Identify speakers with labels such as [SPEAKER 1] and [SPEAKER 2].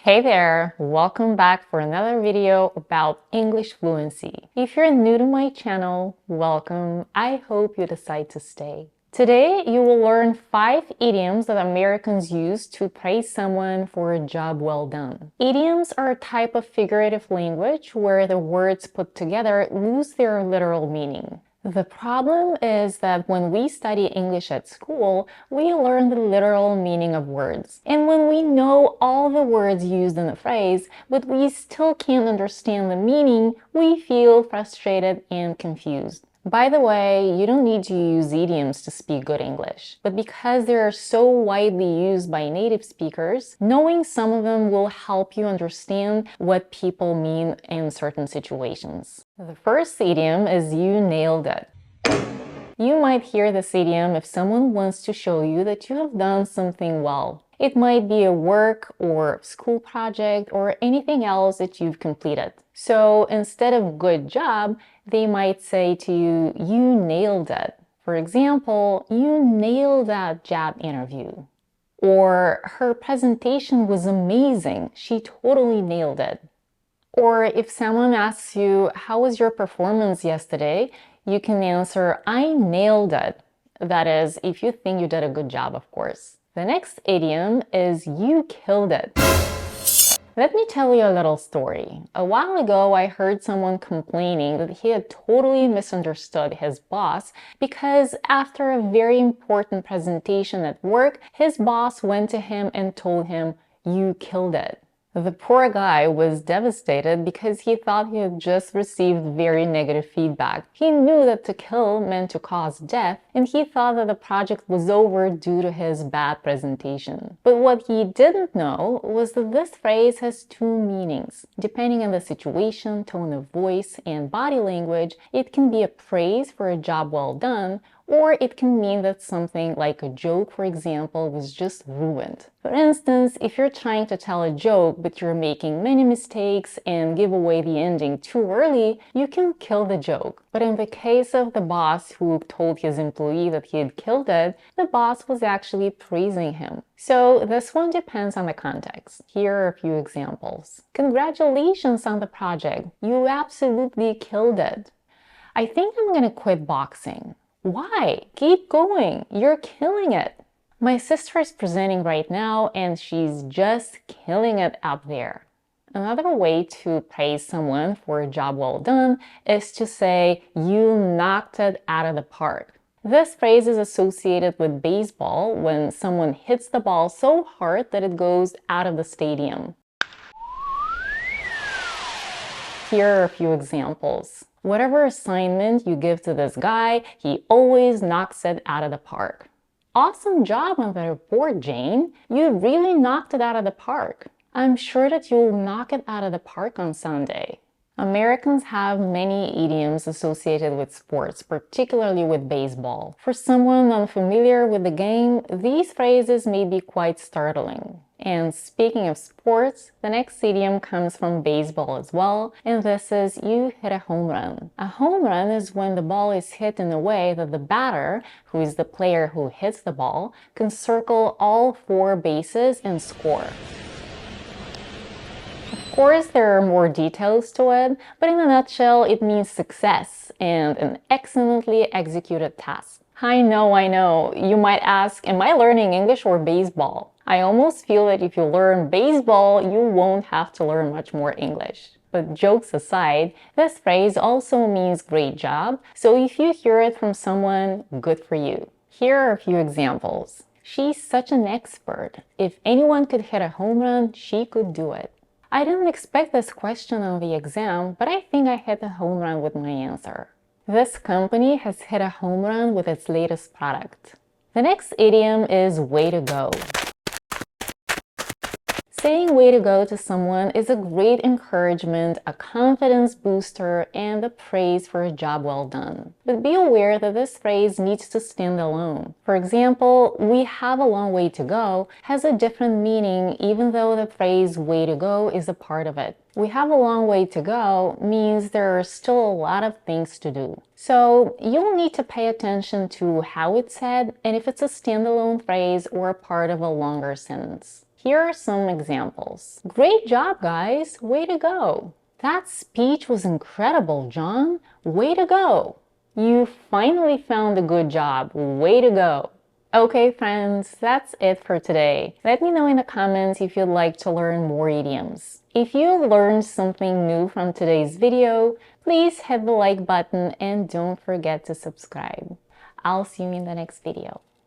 [SPEAKER 1] Hey there! Welcome back for another video about English fluency. If you're new to my channel, welcome. I hope you decide to stay. Today, you will learn 5 idioms that Americans use to praise someone for a job well done. Idioms are a type of figurative language where the words put together lose their literal meaning. The problem is that when we study English at school, we learn the literal meaning of words. And when we know all the words used in a phrase, but we still can't understand the meaning, we feel frustrated and confused. By the way, you don't need to use idioms to speak good English, but because they are so widely used by native speakers, knowing some of them will help you understand what people mean in certain situations. The first idiom is "you nailed it." You might hear this idiom if someone wants to show you that you have done something well. It might be a work or school project or anything else that you've completed. So instead of "good job," they might say to you, "You nailed it." For example, "You nailed that job interview." Or, "Her presentation was amazing. She totally nailed it." Or if someone asks you, "How was your performance yesterday?" you can answer, "I nailed it." That is, if you think you did a good job, of course. The next idiom is "you killed it." Let me tell you a little story. A while ago, I heard someone complaining that he had totally misunderstood his boss because after a very important presentation at work, his boss went to him and told him, "You killed it." The poor guy was devastated because he thought he had just received very negative feedback. He knew that to kill meant to cause death, and he thought that the project was over due to his bad presentation. But what he didn't know was that this phrase has 2 meanings. Depending on the situation, tone of voice, and body language, it can be a praise for a job well done, or it can mean that something like a joke, for example, was just ruined. For instance, if you're trying to tell a joke but you're making many mistakes and give away the ending too early, you can kill the joke. But in the case of the boss who told his employee that he had killed it, the boss was actually praising him. So this one depends on the context. Here are a few examples. "Congratulations on the project. You absolutely killed it." "I think I'm gonna quit boxing." "Why? Keep going. You're killing it." "My sister is presenting right now and she's just killing it up there." Another way to praise someone for a job well done is to say, "You knocked it out of the park." This phrase is associated with baseball when someone hits the ball so hard that it goes out of the stadium. Here are a few examples. "Whatever assignment you give to this guy, he always knocks it out of the park." "Awesome job on the report, Jane. You really knocked it out of the park." "I'm sure that you'll knock it out of the park on Sunday." Americans have many idioms associated with sports, particularly with baseball. For someone unfamiliar with the game, these phrases may be quite startling. And speaking of sports, the next idiom comes from baseball as well, and this is "you hit a home run." A home run is when the ball is hit in a way that the batter, who is the player who hits the ball, can circle all 4 bases and score. Of course, there are more details to it, but in a nutshell, it means success and an excellently executed task. I know. You might ask, am I learning English or baseball? I almost feel that if you learn baseball, you won't have to learn much more English. But jokes aside, this phrase also means great job, so if you hear it from someone, good for you. Here are a few examples. "She's such an expert. If anyone could hit a home run, she could do it." "I didn't expect this question on the exam, but I think I hit a home run with my answer." This company has hit a home run with its latest product. The next idiom is "way to go." Saying "way to go" to someone is a great encouragement, a confidence booster, and a praise for a job well done. But be aware that this phrase needs to stand alone. For example, "we have a long way to go" has a different meaning even though the phrase "way to go" is a part of it. "We have a long way to go" means there are still a lot of things to do. So you'll need to pay attention to how it's said and if it's a standalone phrase or a part of a longer sentence. Here are some examples. Great job, guys! Way to go! That speech was incredible, John! Way to go! You finally found a good job. Way to go! Okay, friends, that's it for today. Let me know in the comments if you'd like to learn more idioms. If you learned something new from today's video, please hit the like button and don't forget to subscribe. I'll see you in the next video.